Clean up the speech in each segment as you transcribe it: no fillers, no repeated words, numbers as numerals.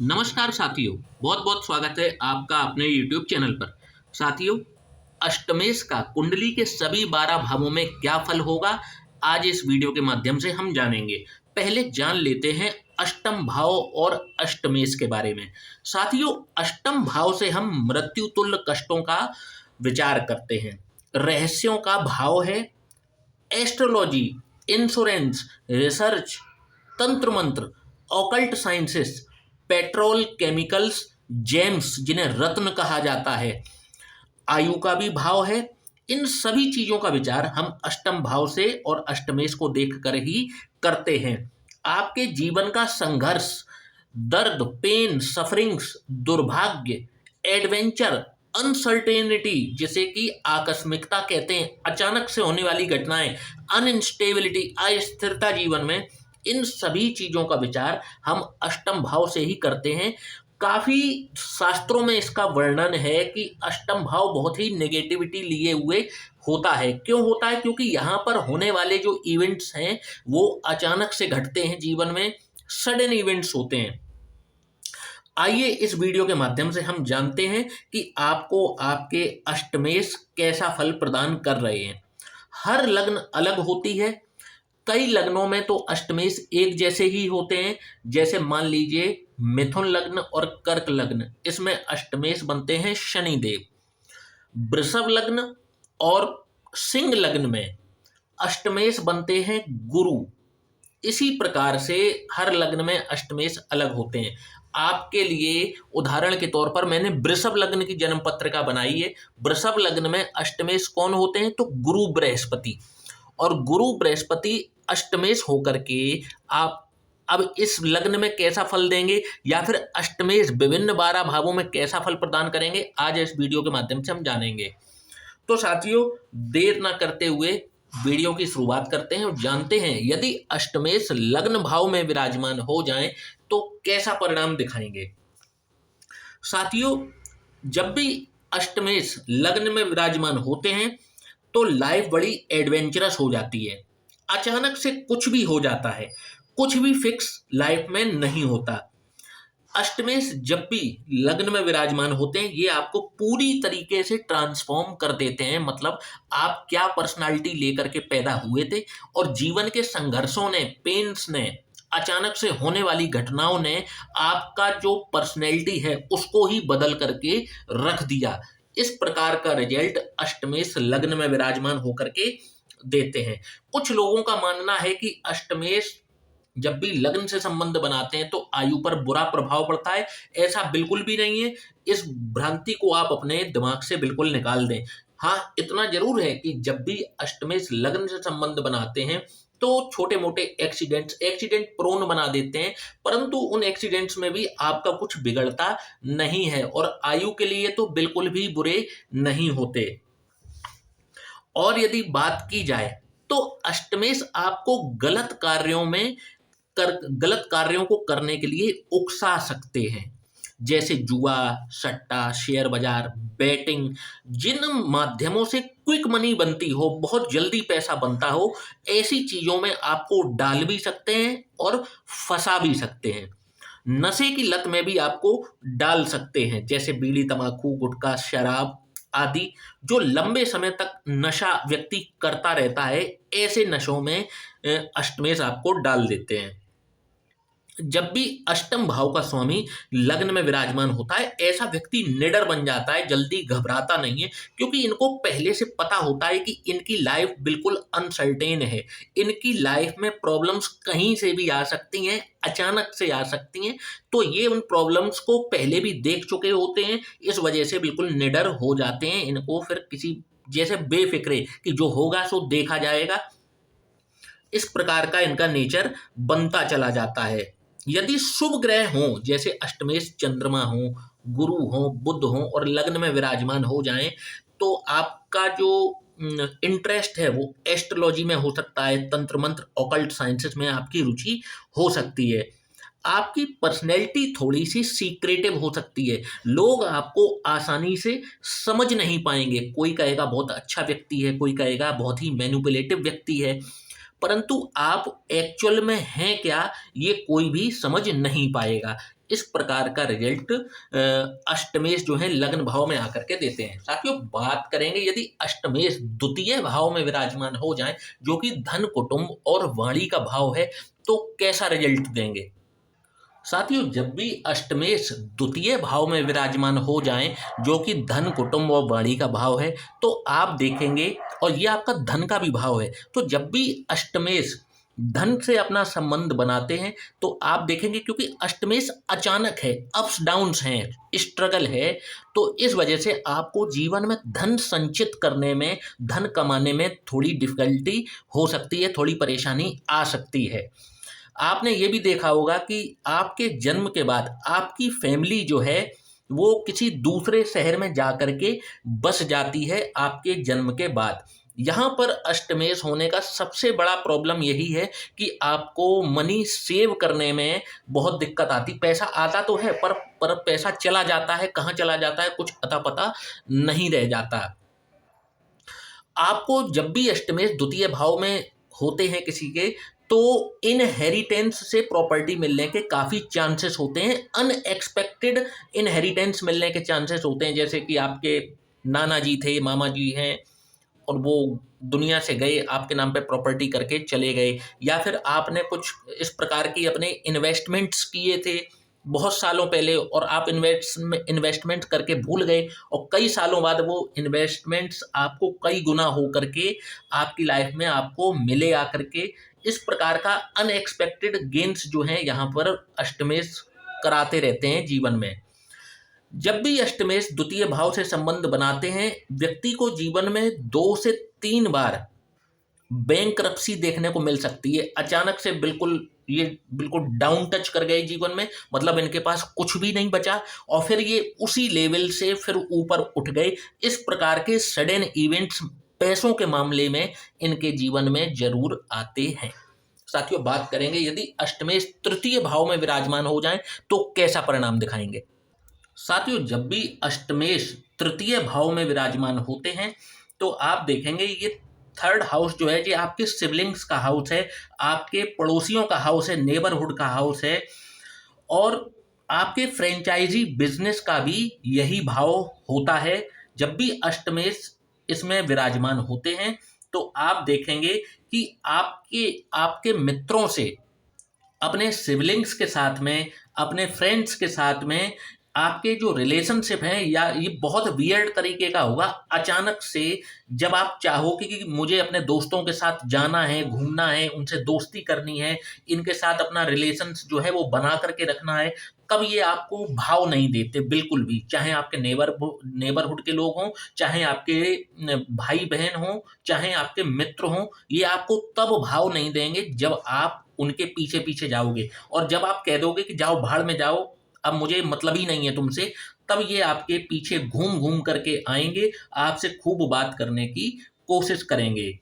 नमस्कार साथियों, बहुत बहुत स्वागत है आपका अपने YouTube चैनल पर। साथियों, अष्टमेश का कुंडली के सभी 12 भावों में क्या फल होगा, आज इस वीडियो के माध्यम से हम जानेंगे। पहले जान लेते हैं अष्टम भाव और अष्टमेश के बारे में। साथियों, अष्टम भाव से हम मृत्यु तुल्य कष्टों का विचार करते हैं। रहस्यों का भाव है। एस्ट्रोलॉजी, इंश्योरेंस, रिसर्च, तंत्र मंत्र, occult sciences, petrol, chemicals, James जिन्हें रत्न कहा जाता है, आयु का भी भाव है। इन सभी चीजों का विचार हम अष्टम भाव से और अष्टमेश को देखकर ही करते हैं। आपके जीवन का संघर्ष, दर्द, पेन, सफरिंग्स, दुर्भाग्य, एडवेंचर, अनसर्टेनिटी जिसे कि आकस्मिकता कहते हैं, अचानक से होने वाली घटनाएं, अनइंस्टेबिलिटी, अस्थिरता जीवन में, इन सभी चीजों का विचार हम अष्टम भाव से ही करते हैं। काफी शास्त्रों में इसका वर्णन है कि अष्टम भाव बहुत ही नेगेटिविटी लिए हुए होता है। क्यों होता है? क्योंकि यहाँ पर होने वाले जो इवेंट्स हैं वो अचानक से घटते हैं, जीवन में सडन इवेंट्स होते हैं। आइए इस वीडियो के माध्यम से हम जानते हैं कि आपको आपके अष्टमेश कैसा फल प्रदान कर रहे हैं। हर लग्न अलग होती है। कई लग्नों में तो अष्टमेश एक जैसे ही होते हैं। जैसे मान लीजिए मिथुन लग्न और कर्क लग्न, इसमें अष्टमेश बनते हैं शनिदेव। वृषभ लग्न और सिंह लग्न में अष्टमेश बनते हैं गुरु। इसी प्रकार से हर लग्न में अष्टमेश अलग होते हैं। आपके लिए उदाहरण के तौर पर मैंने वृषभ लग्न की जन्म पत्रिका बनाई है। वृषभ लग्न में अष्टमेश कौन होते हैं? तो गुरु बृहस्पति। और गुरु बृहस्पति अष्टमेश होकर के आप अब इस लग्न में कैसा फल देंगे या फिर अष्टमेश विभिन्न 12 भावों में कैसा फल प्रदान करेंगे, आज इस वीडियो के माध्यम से हम जानेंगे। तो साथियों, देर ना करते हुए वीडियो की शुरुआत करते हैं और जानते हैं यदि अष्टमेश लग्न भाव में विराजमान हो जाएं तो कैसा परिणाम दिखाएंगे। साथियों, जब भी अष्टमेश लग्न में विराजमान होते हैं तो लाइफ बड़ी एडवेंचरस हो जाती है। अचानक से कुछ भी हो जाता है, कुछ भी फिक्स लाइफ में नहीं होता। अष्टमेश जब भी लग्न में विराजमान होते हैं ये आपको पूरी तरीके से ट्रांसफॉर्म कर देते हैं। मतलब आप क्या पर्सनालिटी लेकर के पैदा हुए थे और जीवन के संघर्षों ने, पेन्स ने, अचानक से होने वाली घटनाओं ने आपका जो पर्सनैलिटी है उसको ही बदल करके रख दिया। इस प्रकार का रिजल्ट अष्टमेश लग्न में विराजमान होकर के देते हैं। कुछ लोगों का मानना है कि अष्टमेश जब भी लग्न से संबंध बनाते हैं तो आयु पर बुरा प्रभाव पड़ता है। ऐसा बिल्कुल भी नहीं है। इस भ्रांति को आप अपने दिमाग से बिल्कुल निकाल दें। हाँ, इतना जरूर है कि जब भी अष्टमेश लग्न से संबंध बनाते हैं तो छोटे मोटे एक्सीडेंट प्रोन बना देते हैं, परंतु उन एक्सीडेंट्स में भी आपका कुछ बिगड़ता नहीं है और आयु के लिए तो बिल्कुल भी बुरे नहीं होते। और यदि बात की जाए तो अष्टमेश आपको गलत कार्यों को करने के लिए उकसा सकते हैं। जैसे जुआ, सट्टा, शेयर बाजार, बैटिंग, जिन माध्यमों से क्विक मनी बनती हो, बहुत जल्दी पैसा बनता हो, ऐसी चीजों में आपको डाल भी सकते हैं और फंसा भी सकते हैं। नशे की लत में भी आपको डाल सकते हैं, जैसे बीड़ी, तंबाकू, गुटखा, शराब आदि। जो लंबे समय तक नशा व्यक्ति करता रहता है, ऐसे नशों में अष्टमेश आपको डाल देते हैं। जब भी अष्टम भाव का स्वामी लग्न में विराजमान होता है ऐसा व्यक्ति निडर बन जाता है, जल्दी घबराता नहीं है, क्योंकि इनको पहले से पता होता है कि इनकी लाइफ बिल्कुल अनसर्टेन है। इनकी लाइफ में प्रॉब्लम्स कहीं से भी आ सकती हैं, अचानक से आ सकती हैं। तो ये उन प्रॉब्लम्स को पहले भी देख चुके होते हैं, इस वजह से बिल्कुल निडर हो जाते हैं। इनको फिर किसी जैसे बेफिक्रे कि जो होगा सो देखा जाएगा, इस प्रकार का इनका नेचर बनता चला जाता है। यदि शुभ ग्रह हों, जैसे अष्टमेश चंद्रमा हो, गुरु हो, बुध हो और लग्न में विराजमान हो जाएं, तो आपका जो इंटरेस्ट है वो एस्ट्रोलॉजी में हो सकता है, तंत्र मंत्र, ऑकल्ट साइंसेस में आपकी रुचि हो सकती है। आपकी पर्सनैलिटी थोड़ी सी सीक्रेटिव हो सकती है। लोग आपको आसानी से समझ नहीं पाएंगे। कोई कहेगा बहुत अच्छा व्यक्ति है, कोई कहेगा बहुत ही मैनिपुलेटिव व्यक्ति है, परंतु आप एक्चुअल में हैं क्या ये कोई भी समझ नहीं पाएगा। इस प्रकार का रिजल्ट अष्टमेश जो है लग्न भाव में आकर के देते हैं। साथियों, बात करेंगे यदि अष्टमेश द्वितीय भाव में विराजमान हो जाए, जो कि धन, कुटुंब और वाणी का भाव है, तो कैसा रिजल्ट देंगे। साथियों, जब भी अष्टमेश द्वितीय भाव में विराजमान हो जाएं, जो कि धन, कुटुंब और वाणी का भाव है, तो आप देखेंगे, और ये आपका धन का भी भाव है, तो जब भी अष्टमेश धन से अपना संबंध बनाते हैं, तो आप देखेंगे क्योंकि अष्टमेश अचानक है, अप्स डाउन्स हैं, स्ट्रगल है, तो इस वजह से आपको जीवन में धन संचित करने में, धन कमाने में थोड़ी डिफिकल्टी हो सकती है, थोड़ी परेशानी आ सकती है। आपने ये भी देखा होगा कि आपके जन्म के बाद आपकी फैमिली जो है वो किसी दूसरे शहर में जा कर के बस जाती है आपके जन्म के बाद। यहाँ पर अष्टमेश होने का सबसे बड़ा प्रॉब्लम यही है कि आपको मनी सेव करने में बहुत दिक्कत आती। पैसा आता तो है पर पैसा चला जाता है, कहाँ चला जाता है कुछ अता पता नहीं रह जाता। आपको जब भी अष्टमेश द्वितीय भाव में होते हैं किसी के, तो इनहेरिटेंस से प्रॉपर्टी मिलने के काफ़ी चांसेस होते हैं। अनएक्सपेक्टेड इनहेरिटेंस मिलने के चांसेस होते हैं, जैसे कि आपके नाना जी थे, मामा जी हैं, और वो दुनिया से गए, आपके नाम पे प्रॉपर्टी करके चले गए, या फिर आपने कुछ इस प्रकार की अपने इन्वेस्टमेंट्स किए थे बहुत सालों पहले, और आप इन्वेस्टमेंट करके भूल गए, और कई सालों बाद वो इन्वेस्टमेंट्स आपको कई गुना हो करके आपकी लाइफ में आपको मिले आकर के। इस प्रकार का अनएक्सपेक्टेड गेन्स जो हैं यहाँ पर अष्टमेश कराते रहते हैं जीवन में। जब भी अष्टमेश द्वितीय भाव से संबंध बनाते हैं, व्यक्ति को जीवन में 2 से 3 बार बैंकरप्सी देखने को मिल सकती है। अचानक से ये बिल्कुल डाउन टच कर गए जीवन में, मतलब इनके पास कुछ भी नहीं बचा, और फिर ये उसी लेवल से फिर ऊपर उठ गए। इस प्रकार के सडन इवेंट्स पैसों के मामले में इनके जीवन में जरूर आते हैं। साथियों, बात करेंगे यदि अष्टमेश तृतीय भाव में विराजमान हो जाएं तो कैसा परिणाम दिखाएंगे। साथियों, जब भी अष्टमेश तृतीय भाव में विराजमान होते हैं, तो आप देखेंगे ये थर्ड हाउस जो है, ये आपके सिबलिंग्स का हाउस है, आपके पड़ोसियों का हाउस है, नेबरहुड का हाउस है, और आपके फ्रेंचाइजी बिजनेस का भी यही भाव होता है। जब भी अष्टमेश इसमें विराजमान होते हैं, तो आप देखेंगे कि आपके आपके मित्रों से, अपने सिबलिंग्स के साथ में, अपने फ्रेंड्स के साथ में आपके जो रिलेशनशिप हैं, या ये बहुत वियर्ड तरीके का होगा। अचानक से जब आप चाहोगे कि मुझे अपने दोस्तों के साथ जाना है, घूमना है, उनसे दोस्ती करनी है, इनके साथ अपना रिलेशंस जो है वो बना करके रखना है, तब ये आपको भाव नहीं देते बिल्कुल भी। चाहे आपके नेबरहुड के लोग हों, चाहे आपके भाई बहन हों, चाहे आपके मित्र हों, ये आपको तब भाव नहीं देंगे जब आप उनके पीछे पीछे जाओगे, और जब आप कह दोगे कि जाओ भाड़ में जाओ, अब मुझे मतलब ही नहीं है तुमसे, तब ये आपके पीछे घूम घूम करके आएंगे, आपसे खूब बात करने की कोशिश करेंगे।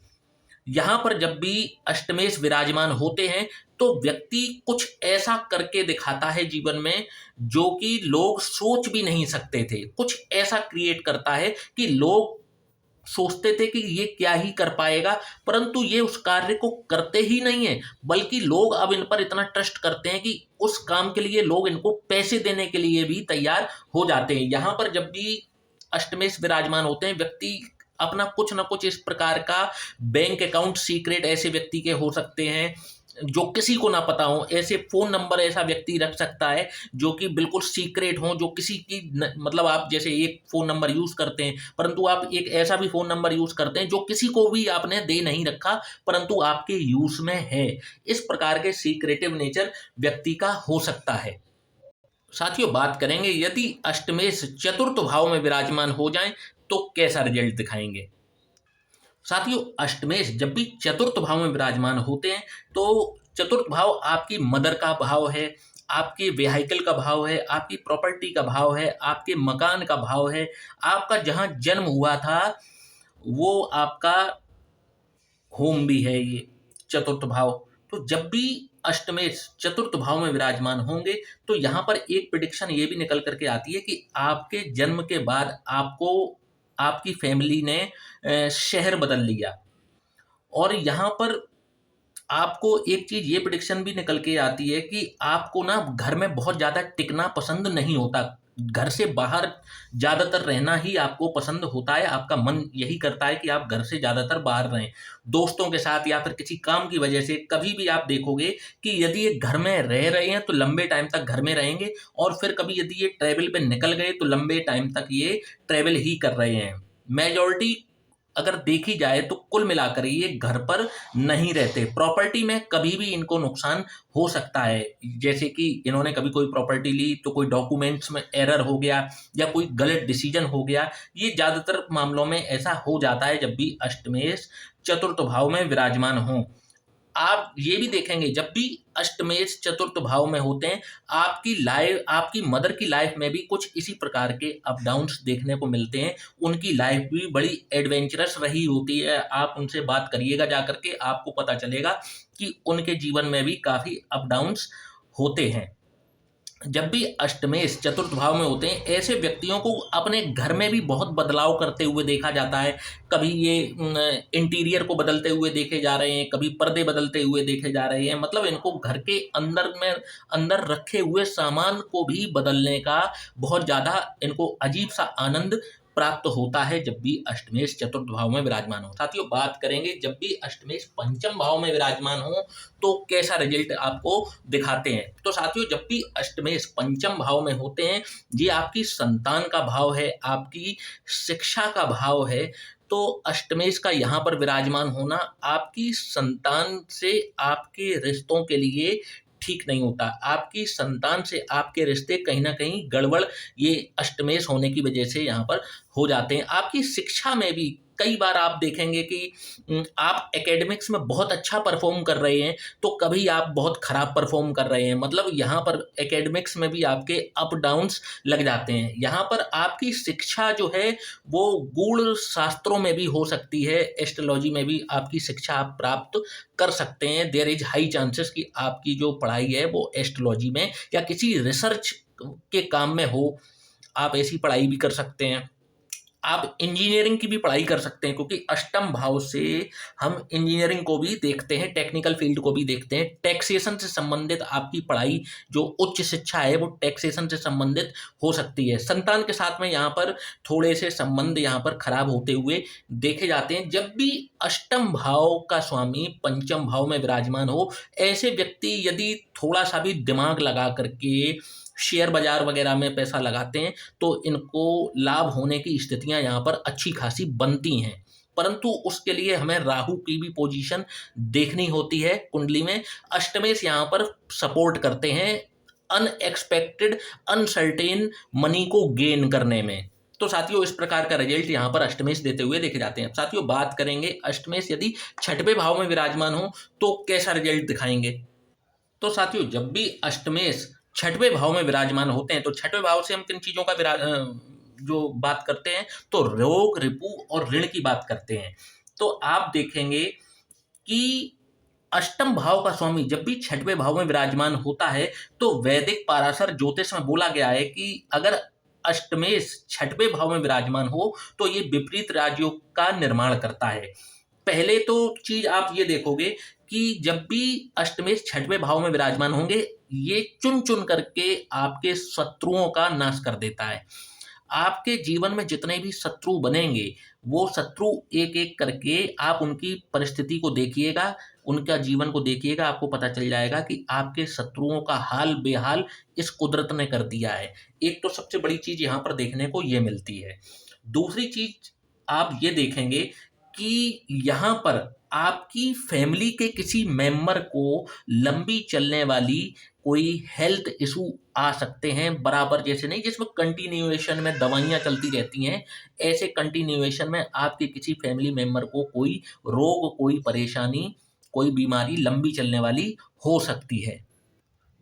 यहाँ पर जब भी अष्टमेश विराजमान होते हैं, तो व्यक्ति कुछ ऐसा करके दिखाता है जीवन में जो कि लोग सोच भी नहीं सकते थे। कुछ ऐसा क्रिएट करता है कि लोग सोचते थे कि ये क्या ही कर पाएगा, परंतु ये उस कार्य को करते ही नहीं है, बल्कि लोग अब इन पर इतना ट्रस्ट करते हैं कि उस काम के लिए लोग इनको पैसे देने के लिए भी तैयार हो जाते हैं। यहाँ पर जब भी अष्टमेश विराजमान होते हैं, व्यक्ति अपना कुछ ना कुछ इस प्रकार का बैंक अकाउंट सीक्रेट ऐसे व्यक्ति के हो सकते हैं जो किसी को ना पता हो, ऐसे फ़ोन नंबर ऐसा व्यक्ति रख सकता है जो कि बिल्कुल सीक्रेट हो, जो किसी की मतलब आप जैसे एक फ़ोन नंबर यूज़ करते हैं, परंतु आप एक ऐसा भी फ़ोन नंबर यूज़ करते हैं जो किसी को भी आपने दे नहीं रखा, परंतु आपके यूज़ में है। इस प्रकार के सीक्रेटिव नेचर व्यक्ति का हो सकता है। साथियों, बात करेंगे यदि अष्टमेश चतुर्थ भाव में विराजमान हो जाएं तो कैसा रिजल्ट दिखाएंगे। साथियों, अष्टमेश जब भी चतुर्थ भाव में विराजमान होते हैं, तो चतुर्थ भाव आपकी मदर का भाव है, आपके व्हीकल का भाव है, आपकी प्रॉपर्टी का भाव है, आपके मकान का भाव है, आपका जहाँ जन्म हुआ था वो आपका होम भी है ये चतुर्थ भाव। तो जब भी अष्टमेश चतुर्थ भाव में विराजमान होंगे, तो यहाँ पर एक प्रिडिक्शन ये भी निकल करके आती है कि आपके जन्म के बाद आपको आपकी फैमिली ने शहर बदल लिया, और यहाँ पर आपको एक चीज़ ये प्रेडिक्शन भी निकल के आती है कि आपको ना घर में बहुत ज़्यादा टिकना पसंद नहीं होता। घर से बाहर ज़्यादातर रहना ही आपको पसंद होता है, आपका मन यही करता है कि आप घर से ज़्यादातर बाहर रहें। दोस्तों के साथ या फिर किसी काम की वजह से कभी भी आप देखोगे कि यदि ये घर में रह रहे हैं तो लंबे टाइम तक घर में रहेंगे, और फिर कभी यदि ये ट्रैवल पे निकल गए तो लंबे टाइम तक ये ट्रैवल ही कर रहे हैं। मेजॉरिटी अगर देखी जाए तो कुल मिलाकर ये घर पर नहीं रहते। प्रॉपर्टी में कभी भी इनको नुकसान हो सकता है, जैसे कि इन्होंने कभी कोई प्रॉपर्टी ली तो कोई डॉक्यूमेंट्स में एरर हो गया या कोई गलत डिसीजन हो गया। ये ज़्यादातर मामलों में ऐसा हो जाता है जब भी अष्टमेश चतुर्थ भाव में विराजमान हो। आप ये भी देखेंगे जब भी अष्टमेश चतुर्थ भाव में होते हैं, आपकी मदर की लाइफ में भी कुछ इसी प्रकार के अप डाउन्स देखने को मिलते हैं। उनकी लाइफ भी बड़ी एडवेंचरस रही होती है। आप उनसे बात करिएगा जा करके, आपको पता चलेगा कि उनके जीवन में भी काफ़ी अप डाउन्स होते हैं। जब भी अष्टमेश चतुर्थ भाव में होते हैं, ऐसे व्यक्तियों को अपने घर में भी बहुत बदलाव करते हुए देखा जाता है। कभी ये इंटीरियर को बदलते हुए देखे जा रहे हैं, कभी पर्दे बदलते हुए देखे जा रहे हैं। मतलब इनको घर के अंदर रखे हुए सामान को भी बदलने का बहुत ज़्यादा इनको अजीब सा आनंद प्राप्त होता है जब भी अष्टमेश चतुर्थ भाव में विराजमान हो। साथियों, बात करेंगे जब भी अष्टमेश पंचम भाव में विराजमान हो तो कैसा रिजल्ट आपको दिखाते हैं। तो साथियों, जब भी अष्टमेश पंचम भाव में होते हैं, ये आपकी संतान का भाव है, आपकी शिक्षा का भाव है। तो अष्टमेश का यहाँ पर विराजमान होना आपकी संतान से आपके रिश्तों के लिए ठीक नहीं होता। आपकी संतान से आपके रिश्ते कहीं न कहीं गड़बड़ ये अष्टमेश होने की वजह से यहाँ पर हो जाते हैं। आपकी शिक्षा में भी कई बार आप देखेंगे कि आप एकेडमिक्स में बहुत अच्छा परफॉर्म कर रहे हैं, तो कभी आप बहुत खराब परफॉर्म कर रहे हैं। मतलब यहाँ पर एकेडमिक्स में भी आपके अप डाउन्स लग जाते हैं। यहाँ पर आपकी शिक्षा जो है वो गूढ़ शास्त्रों में भी हो सकती है, एस्ट्रोलॉजी में भी आपकी शिक्षा आप प्राप्त कर सकते हैं। देयर इज हाई चांसेस कि आपकी जो पढ़ाई है वो एस्ट्रोलॉजी में या किसी रिसर्च के काम में हो। आप ऐसी पढ़ाई भी कर सकते हैं। आप इंजीनियरिंग की भी पढ़ाई कर सकते हैं, क्योंकि अष्टम भाव से हम इंजीनियरिंग को भी देखते हैं, टेक्निकल फील्ड को भी देखते हैं। टैक्सेशन से संबंधित आपकी पढ़ाई जो उच्च शिक्षा है वो टैक्सेशन से संबंधित हो सकती है। संतान के साथ में यहाँ पर थोड़े से संबंध यहाँ पर खराब होते हुए देखे जाते हैं। जब भी अष्टम भाव का स्वामी पंचम भाव में विराजमान हो, ऐसे व्यक्ति यदि थोड़ा सा भी दिमाग लगा करके शेयर बाजार वगैरह में पैसा लगाते हैं तो इनको लाभ होने की स्थितियां यहाँ पर अच्छी खासी बनती हैं। परंतु उसके लिए हमें राहु की भी पोजीशन देखनी होती है कुंडली में। अष्टमेश यहाँ पर सपोर्ट करते हैं अनएक्सपेक्टेड अनसर्टेन मनी को गेन करने में। तो साथियों, इस प्रकार का रिजल्ट यहाँ पर अष्टमेश देते हुए देखे जाते हैं। साथियों, बात करेंगे अष्टमेश यदि छठवें भाव में विराजमान हो तो कैसा रिजल्ट दिखाएंगे। तो साथियों, जब भी अष्टमेश छठवें भाव में विराजमान होते हैं तो छठवें भाव से हम किन चीजों का जो बात करते हैं तो रोग, रिपु और ऋण की बात करते हैं। तो आप देखेंगे कि अष्टम भाव का स्वामी जब भी छठवें भाव में विराजमान होता है तो वैदिक पाराशर ज्योतिष में बोला गया है कि अगर अष्टमेश छठवें भाव में विराजमान हो तो ये विपरीत राजयोग का निर्माण करता है। पहले तो चीज आप ये देखोगे कि जब भी अष्टमेश छठवें भाव में विराजमान होंगे, ये चुन चुन करके आपके शत्रुओं का नाश कर देता है। आपके जीवन में जितने भी शत्रु बनेंगे वो शत्रु एक एक करके आप उनकी परिस्थिति को देखिएगा, उनका जीवन को देखिएगा, आपको पता चल जाएगा कि आपके शत्रुओं का हाल बेहाल इस कुदरत ने कर दिया है। एक तो सबसे बड़ी चीज यहाँ पर देखने को ये मिलती है। दूसरी चीज आप ये देखेंगे कि यहाँ पर आपकी फैमिली के किसी मेंबर को लंबी चलने वाली कोई हेल्थ इशू आ सकते हैं, बराबर जैसे नहीं जिसमें कंटिन्यूएशन में दवाइयाँ चलती रहती हैं, ऐसे कंटिन्यूएशन में आपके किसी फैमिली मेंबर को कोई रोग, कोई परेशानी, कोई बीमारी लंबी चलने वाली हो सकती है।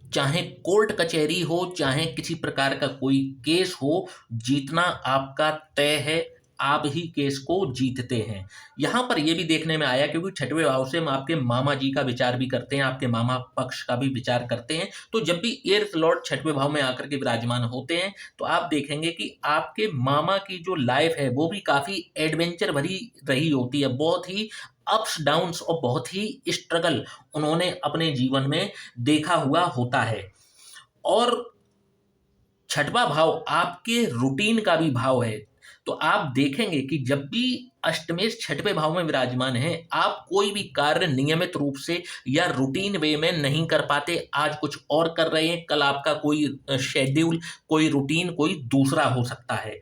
चाहे कोर्ट कचहरी हो, चाहे किसी प्रकार का कोई केस हो, जीतना आपका तय है। आप ही केस को जीतते हैं। यहाँ पर यह भी देखने में आया, क्योंकि छठवें भाव से हम आपके मामा जी का विचार भी करते हैं, आपके मामा पक्ष का भी विचार करते हैं। तो जब भी एर्थ लॉर्ड छठवें भाव में आकर के विराजमान होते हैं तो आप देखेंगे कि आपके मामा की जो लाइफ है वो भी काफी एडवेंचर भरी रही होती है, बहुत ही अप्स डाउन्स और बहुत ही स्ट्रगल उन्होंने अपने जीवन में देखा हुआ होता है। और छठवां भाव आपके रूटीन का भी भाव है। तो आप देखेंगे कि जब भी अष्टमेश छठवें भाव में विराजमान है, आप कोई भी कार्य नियमित रूप से या रूटीन वे में नहीं कर पाते। आज कुछ और कर रहे हैं, कल आपका कोई शेड्यूल, कोई रूटीन, कोई दूसरा हो सकता है।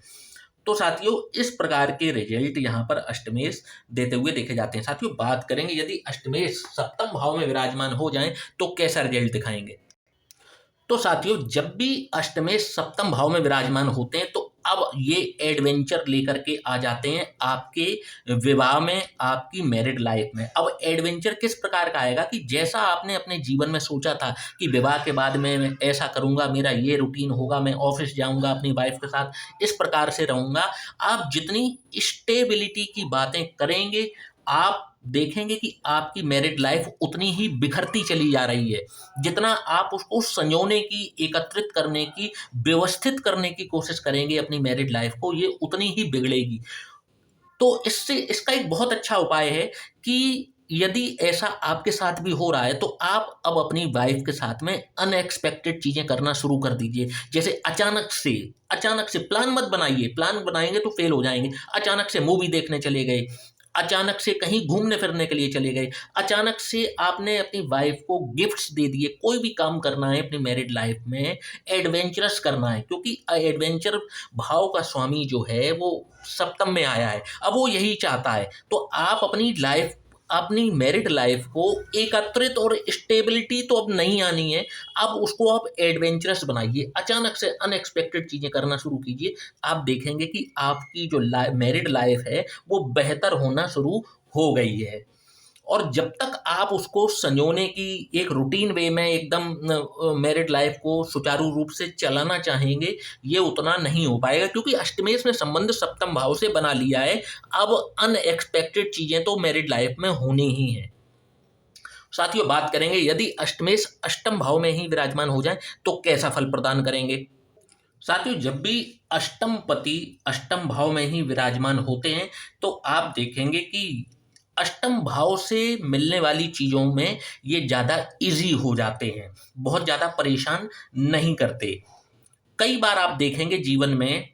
तो साथियों, इस प्रकार के रिजल्ट यहाँ पर अष्टमेश देते हुए देखे जाते हैं। साथियों, बात करेंगे यदि अष्टमेश सप्तम भाव में विराजमान हो जाएं तो कैसा रिजल्ट दिखाएंगे। तो साथियों, जब भी अष्टमेश सप्तम भाव में विराजमान होते हैं तो अब ये एडवेंचर लेकर के आ जाते हैं आपके विवाह में, आपकी मैरिड लाइफ में। अब एडवेंचर किस प्रकार का आएगा कि जैसा आपने अपने जीवन में सोचा था कि विवाह के बाद मैं ऐसा करूंगा, मेरा ये रूटीन होगा, मैं ऑफिस जाऊंगा, अपनी वाइफ के साथ इस प्रकार से रहूंगा, आप जितनी स्टेबिलिटी की बातें करेंगे, आप देखेंगे कि आपकी मैरिड लाइफ उतनी ही बिखरती चली जा रही है। जितना आप उसको संजोने की, एकत्रित करने की, व्यवस्थित करने की कोशिश करेंगे अपनी मैरिड लाइफ को, ये उतनी ही बिगड़ेगी। तो इससे इसका एक बहुत अच्छा उपाय है कि यदि ऐसा आपके साथ भी हो रहा है तो आप अब अपनी वाइफ के साथ में अनएक्सपेक्टेड चीजें करना शुरू कर दीजिए। जैसे अचानक से प्लान मत बनाइए, प्लान बनाएंगे तो फेल हो जाएंगे। अचानक से मूवी देखने चले गए, अचानक से कहीं घूमने फिरने के लिए चले गए, अचानक से आपने अपनी वाइफ को गिफ्ट्स दे दिए। कोई भी काम करना है अपनी मैरिड लाइफ में, एडवेंचरस करना है, क्योंकि एडवेंचर भाव का स्वामी जो है वो सप्तम में आया है। अब वो यही चाहता है। तो आप अपनी लाइफ, अपनी मैरिड लाइफ को एकत्रित और स्टेबिलिटी तो अब नहीं आनी है, अब उसको आप एडवेंचरस बनाइए। अचानक से अनएक्सपेक्टेड चीज़ें करना शुरू कीजिए। आप देखेंगे कि आपकी जो मैरिड लाइफ है वो बेहतर होना शुरू हो गई है। और जब तक आप उसको संजोने की एक रूटीन वे में एकदम मैरिड लाइफ को सुचारू रूप से चलाना चाहेंगे, ये उतना नहीं हो पाएगा, क्योंकि अष्टमेश ने संबंध सप्तम भाव से बना लिया है। अब अनएक्सपेक्टेड चीजें तो मैरिड लाइफ में होनी ही है। साथियों, बात करेंगे यदि अष्टमेश अष्टम भाव में ही विराजमान हो जाए तो कैसा फल प्रदान करेंगे। साथियों, जब भी अष्टम पति अष्टम भाव में ही विराजमान होते हैं तो आप देखेंगे कि अष्टम भाव से मिलने वाली चीज़ों में ये ज़्यादा इजी हो जाते हैं, बहुत ज़्यादा परेशान नहीं करते। कई बार आप देखेंगे जीवन में,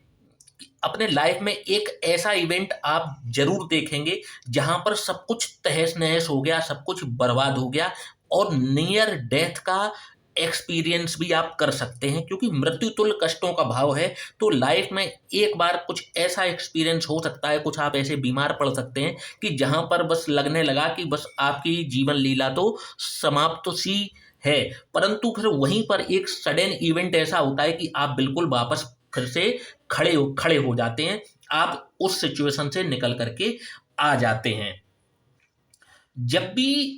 अपने लाइफ में एक ऐसा इवेंट आप जरूर देखेंगे जहां पर सब कुछ तहस नहस हो गया, सब कुछ बर्बाद हो गया और नियर डेथ का एक्सपीरियंस भी आप कर सकते हैं, क्योंकि मृत्यु तुल्य कष्टों का भाव है। तो लाइफ में एक बार कुछ ऐसा एक्सपीरियंस हो सकता है, कुछ आप ऐसे बीमार पड़ सकते हैं कि जहां पर बस लगने लगा कि बस आपकी जीवन लीला तो समाप्त सी है। परंतु फिर वहीं पर एक सडन इवेंट ऐसा होता है कि आप बिल्कुल वापस फिर से खड़े हो जाते हैं, आप उस सिचुएशन से निकल करके आ जाते हैं। जब भी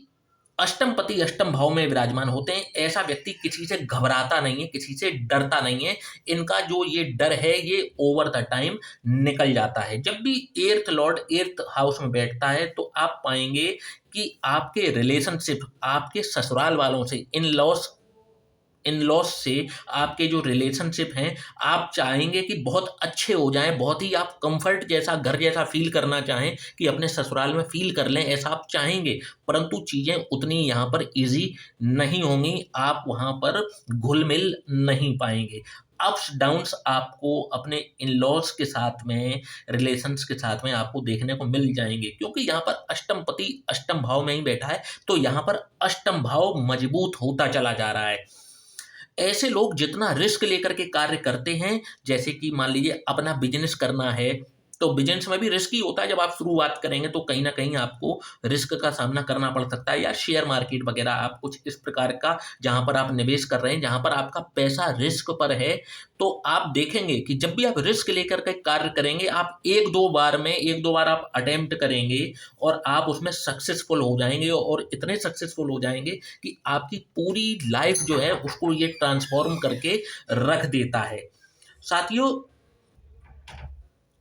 अष्टम पति अष्टम भाव में विराजमान होते हैं, ऐसा व्यक्ति किसी से घबराता नहीं है, किसी से डरता नहीं है। इनका जो ये डर है ये ओवर द टाइम निकल जाता है। जब भी एर्थ लॉर्ड एर्थ हाउस में बैठता है तो आप पाएंगे कि आपके रिलेशनशिप, आपके ससुराल वालों से, इन लॉस से आपके जो रिलेशनशिप हैं, आप चाहेंगे कि बहुत अच्छे हो जाएं, बहुत ही आप कंफर्ट जैसा, घर जैसा फील करना चाहें कि अपने ससुराल में फील कर लें, ऐसा आप चाहेंगे। परंतु चीज़ें उतनी यहाँ पर इजी नहीं होंगी, आप वहाँ पर घुल मिल नहीं पाएंगे। अप्स डाउन्स आपको अपने इन लॉज के साथ में, रिलेशंस के साथ में आपको देखने को मिल जाएंगे, क्योंकि यहाँ पर अष्टम पति अष्टम भाव में ही बैठा है। तो यहाँ पर अष्टम भाव मजबूत होता चला जा रहा है। ऐसे लोग जितना रिस्क लेकर के कार्य करते हैं, जैसे कि मान लीजिए अपना बिजनेस करना है, तो बिजनेस में भी रिस्क ही होता है। जब आप शुरुआत करेंगे तो कहीं ना कहीं आपको रिस्क का सामना करना पड़ सकता है, या शेयर मार्केट वगैरह, आप कुछ इस प्रकार का जहां पर आप निवेश कर रहे हैं, जहां पर आपका पैसा रिस्क पर है, तो आप देखेंगे कि जब भी आप रिस्क लेकर के कार्य करेंगे, आप एक दो बार आप अटेम्प्ट करेंगे और आप उसमें सक्सेसफुल हो जाएंगे, और इतने सक्सेसफुल हो जाएंगे कि आपकी पूरी लाइफ जो है उसको ये ट्रांसफॉर्म करके रख देता है। साथियों,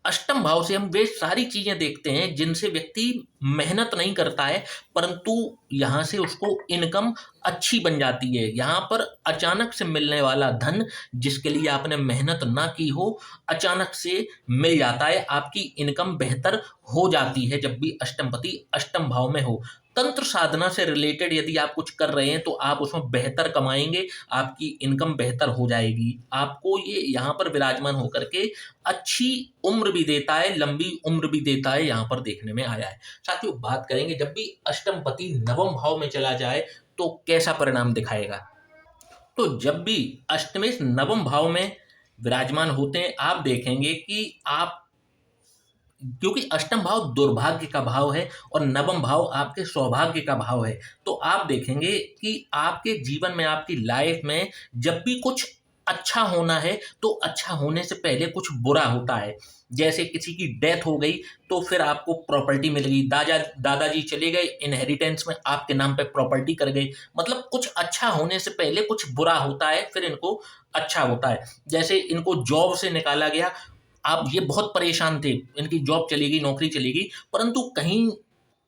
अष्टम भाव से हम वे सारी चीजें देखते हैं जिनसे व्यक्ति मेहनत नहीं करता है, परंतु यहाँ से उसको इनकम अच्छी बन जाती है। यहाँ पर अचानक से मिलने वाला धन, जिसके लिए आपने मेहनत ना की हो, अचानक से मिल जाता है। आपकी इनकम बेहतर हो जाती है जब भी अष्टमपति अष्टम भाव में हो। तंत्र साधना से रिलेटेड यदि आप कुछ कर रहे हैं तो आप उसमें बेहतर कमाएंगे, आपकी इनकम बेहतर हो जाएगी। आपको ये यहाँ पर विराजमान होकर के अच्छी उम्र भी देता है, लंबी उम्र भी देता है, यहाँ पर देखने में आया है। साथियों, बात करेंगे जब भी अष्टमपति नवम भाव में चला जाए तो कैसा परिणाम दिखाएगा। तो जब भी अष्टमेश नवम भाव में विराजमान होते हैं, आप देखेंगे कि आप, क्योंकि अष्टम भाव दुर्भाग्य का भाव है और नवम भाव आपके सौभाग्य का भाव है, तो आप देखेंगे कि आपके जीवन में, आपकी लाइफ में जब भी कुछ अच्छा होना है तो अच्छा होने से पहले कुछ बुरा होता है। जैसे किसी की डेथ हो गई तो फिर आपको प्रॉपर्टी मिल गई, दादाजी चले गए, इनहेरिटेंस में आपके नाम पे प्रॉपर्टी कर गई। मतलब कुछ अच्छा होने से पहले कुछ बुरा होता है, फिर इनको अच्छा होता है। जैसे इनको जॉब से निकाला गया, आप ये बहुत परेशान थे, इनकी जॉब चली गई, नौकरी चली गई, परंतु कहीं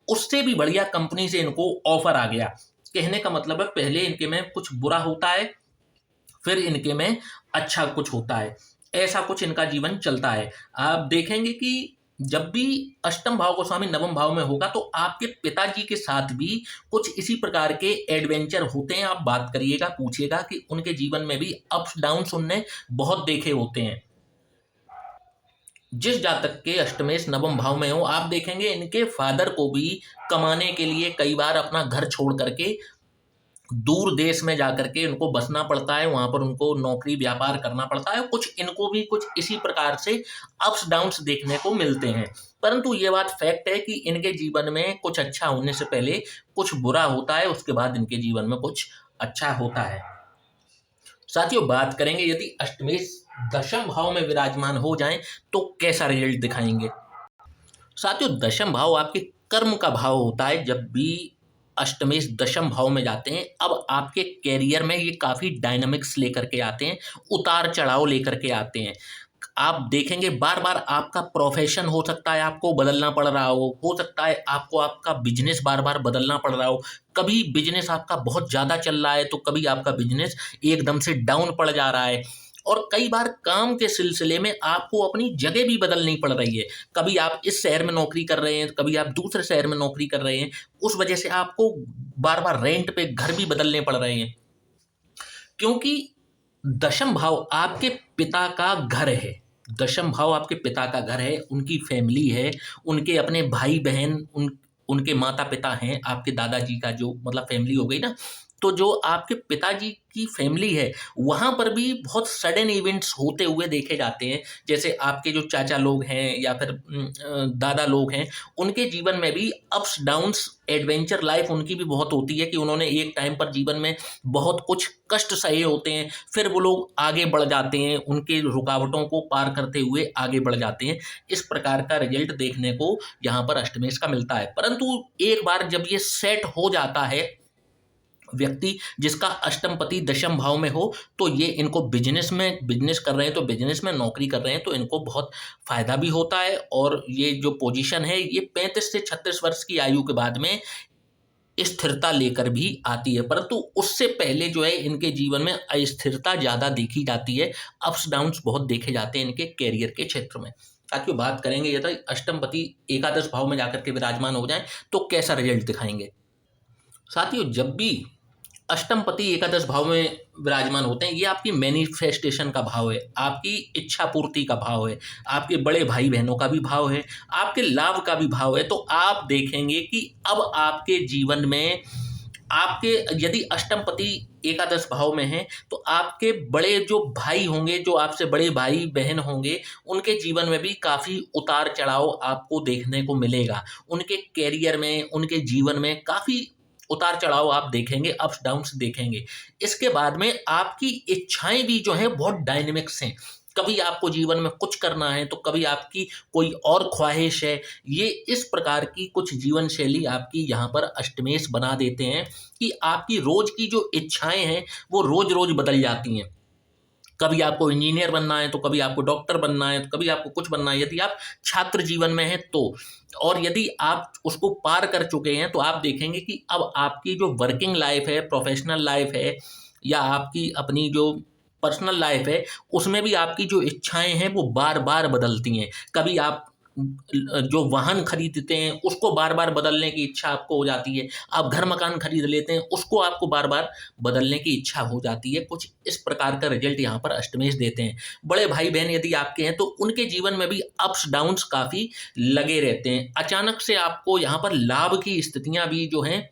उससे भी बढ़िया कंपनी से इनको ऑफर आ गया। कहने का मतलब है पहले इनके में कुछ बुरा होता है, फिर इनके में अच्छा कुछ होता है। ऐसा कुछ इनका जीवन चलता है। आप देखेंगे कि जब भी अष्टम भाव को स्वामी नवम भाव में होगा तो आपके पिताजी के साथ भी कुछ इसी प्रकार के एडवेंचर होते हैं। आप बात करिएगा, पूछिएगा कि उनके जीवन में भी अप्स डाउन्स उनने बहुत देखे होते हैं। जिस जातक के अष्टमेश नवम भाव में हो, आप देखेंगे इनके फादर को भी कमाने के लिए कई बार अपना घर छोड़ करके दूर देश में जाकर के उनको बसना पड़ता है, वहां पर उनको नौकरी व्यापार करना पड़ता है। कुछ इनको भी कुछ इसी प्रकार से अप्स डाउन्स देखने को मिलते हैं। परंतु ये बात फैक्ट है कि इनके जीवन में कुछ अच्छा होने से पहले कुछ बुरा होता है, उसके बाद इनके जीवन में कुछ अच्छा होता है। साथियों, बात करेंगे यदि अष्टमेश दशम भाव में विराजमान हो जाएं तो कैसा रिजल्ट दिखाएंगे। साथियों, दशम भाव आपके कर्म का भाव होता है। जब भी अष्टमेश दशम भाव में जाते हैं, अब आपके कैरियर में ये काफ़ी डायनामिक्स लेकर के आते हैं, उतार चढ़ाव लेकर के आते हैं। आप देखेंगे बार बार आपका प्रोफेशन हो सकता है आपको बदलना पड़ रहा हो सकता है आपको आपका बिजनेस बार बार बदलना पड़ रहा हो। कभी बिजनेस आपका बहुत ज़्यादा चल रहा है तो कभी आपका बिजनेस एकदम से डाउन पड़ जा रहा है। और कई बार काम के सिलसिले में आपको अपनी जगह भी बदलनी पड़ रही है। कभी आप इस शहर में नौकरी कर रहे हैं, कभी आप दूसरे शहर में नौकरी कर रहे हैं, उस वजह से आपको बार बार रेंट पे घर भी बदलने पड़ रहे हैं। क्योंकि दशम भाव आपके पिता का घर है। दशम भाव आपके पिता का घर है, उनकी फैमिली है, उनके अपने भाई बहन, उनके माता पिता हैं, आपके दादाजी का जो मतलब फैमिली हो गई ना। तो जो आपके पिताजी की फैमिली है, वहाँ पर भी बहुत सडन इवेंट्स होते हुए देखे जाते हैं। जैसे आपके जो चाचा लोग हैं या फिर दादा लोग हैं, उनके जीवन में भी अप्स डाउन्स, एडवेंचर लाइफ उनकी भी बहुत होती है कि उन्होंने एक टाइम पर जीवन में बहुत कुछ कष्ट सहे होते हैं, फिर वो लोग आगे बढ़ जाते हैं, उनके रुकावटों को पार करते हुए आगे बढ़ जाते हैं। इस प्रकार का रिजल्ट देखने को यहाँ पर अष्टमेश का मिलता है। परंतु एक बार जब ये सेट हो जाता है, व्यक्ति जिसका अष्टमपति दशम भाव में हो, तो ये इनको बिजनेस कर रहे हैं तो बिजनेस में, नौकरी कर रहे हैं तो इनको बहुत फायदा भी होता है। और ये जो पोजीशन है ये 35 से 36 वर्ष की आयु के बाद में स्थिरता लेकर भी आती है। परंतु उससे पहले जो है इनके जीवन में अस्थिरता ज़्यादा देखी जाती है, अप्स डाउन्स बहुत देखे जाते हैं इनके कैरियर के क्षेत्र में। साथियों, बात करेंगे यदि अष्टमपति एकादश भाव में जाकर के विराजमान हो जाए तो कैसा रिजल्ट दिखाएंगे। साथियों, जब भी अष्टमपति एकादश भाव में विराजमान होते हैं, ये आपकी मैनिफेस्टेशन का भाव है, आपकी इच्छा पूर्ति का भाव है, आपके बड़े भाई बहनों का भी भाव है, आपके लाभ का भी भाव है। तो आप देखेंगे कि अब आपके जीवन में आपके यदि अष्टमपति एकादश भाव में है तो आपके बड़े जो भाई होंगे, जो आपसे बड़े भाई बहन होंगे, उनके जीवन में भी काफ़ी उतार चढ़ाव आपको देखने को मिलेगा। उनके कैरियर में, उनके जीवन में काफ़ी उतार चढ़ाव आप देखेंगे, अप्स डाउन्स देखेंगे। इसके बाद में आपकी इच्छाएं भी जो है बहुत डायनेमिक्स हैं। कभी आपको जीवन में कुछ करना है तो कभी आपकी कोई और ख्वाहिश है। ये इस प्रकार की कुछ जीवन शैली आपकी यहाँ पर अष्टमेश बना देते हैं कि आपकी रोज की जो इच्छाएं हैं वो रोज रोज बदल जाती हैं। कभी आपको इंजीनियर बनना है, तो कभी आपको डॉक्टर बनना है, तो कभी आपको कुछ बनना है, यदि आप छात्र जीवन में हैं तो। और यदि आप उसको पार कर चुके हैं तो आप देखेंगे कि अब आपकी जो वर्किंग लाइफ है, प्रोफेशनल लाइफ है, या आपकी अपनी जो पर्सनल लाइफ है, उसमें भी आपकी जो इच्छाएं हैं वो बार बार बदलती हैं। कभी आप जो वाहन खरीदते हैं उसको बार बार बदलने की इच्छा आपको हो जाती है, आप घर मकान खरीद लेते हैं उसको आपको बार बार बदलने की इच्छा हो जाती है। कुछ इस प्रकार का रिजल्ट यहाँ पर अष्टमेश देते हैं। बड़े भाई बहन यदि आपके हैं तो उनके जीवन में भी अप्स डाउन्स काफ़ी लगे रहते हैं। अचानक से आपको यहाँ पर लाभ की स्थितियाँ भी जो हैं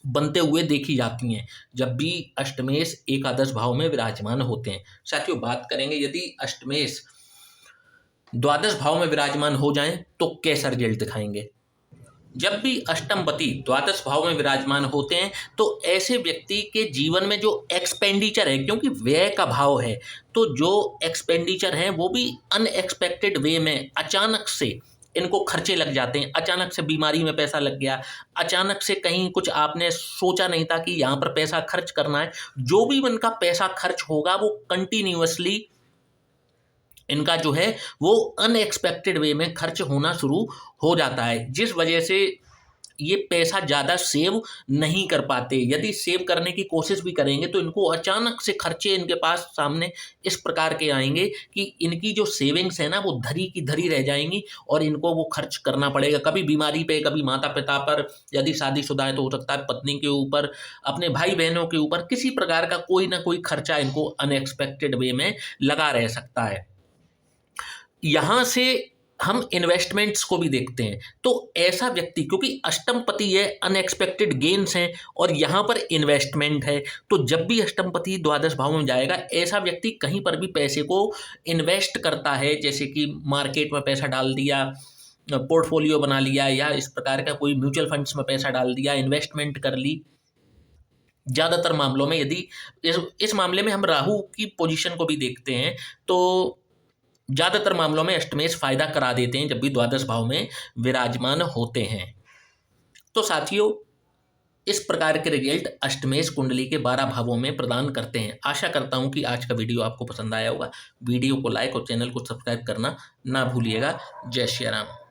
बनते हुए देखी जाती हैं जब भी अष्टमेश एकादश भाव में विराजमान होते हैं। साथियों, बात करेंगे यदि अष्टमेश द्वादश भाव में विराजमान हो जाएं तो कैसा रिजल्ट दिखाएंगे। जब भी अष्टमपति द्वादश भाव में विराजमान होते हैं तो ऐसे व्यक्ति के जीवन में जो एक्सपेंडिचर है, क्योंकि व्यय का भाव है, तो जो एक्सपेंडिचर है वो भी अनएक्सपेक्टेड वे में अचानक से इनको खर्चे लग जाते हैं। अचानक से बीमारी में पैसा लग गया, अचानक से कहीं कुछ आपने सोचा नहीं था कि यहाँ पर पैसा खर्च करना है। जो भी इनका पैसा खर्च होगा वो कंटिन्यूअसली इनका जो है वो अनएक्सपेक्टेड वे में खर्च होना शुरू हो जाता है, जिस वजह से ये पैसा ज़्यादा सेव नहीं कर पाते। यदि सेव करने की कोशिश भी करेंगे तो इनको अचानक से खर्चे इनके पास सामने इस प्रकार के आएंगे कि इनकी जो सेविंग्स है ना वो धरी की धरी रह जाएंगी और इनको वो खर्च करना पड़ेगा। कभी बीमारी पे, कभी माता पिता पर, यदि शादीशुदा है तो हो सकता है पत्नी के ऊपर, अपने भाई बहनों के ऊपर, किसी प्रकार का कोई ना कोई खर्चा इनको अनएक्सपेक्टेड वे में लगा रह सकता है। यहाँ से हम इन्वेस्टमेंट्स को भी देखते हैं तो ऐसा व्यक्ति, क्योंकि अष्टमपति है, अनएक्सपेक्टेड गेन्स हैं और यहाँ पर इन्वेस्टमेंट है, तो जब भी अष्टमपति द्वादश भाव में जाएगा ऐसा व्यक्ति कहीं पर भी पैसे को इन्वेस्ट करता है, जैसे कि मार्केट में पैसा डाल दिया, पोर्टफोलियो बना लिया, या इस प्रकार का कोई म्यूचुअल फंड्स में पैसा डाल दिया, इन्वेस्टमेंट कर ली। ज़्यादातर मामलों में यदि इस मामले में हम राहु की पोजीशन को भी देखते हैं तो ज़्यादातर मामलों में अष्टमेश फायदा करा देते हैं जब भी द्वादश भाव में विराजमान होते हैं। तो साथियों, इस प्रकार के रिजल्ट अष्टमेश कुंडली के 12 भावों में प्रदान करते हैं। आशा करता हूं कि आज का वीडियो आपको पसंद आया होगा। वीडियो को लाइक और चैनल को सब्सक्राइब करना ना भूलिएगा। जय श्री राम।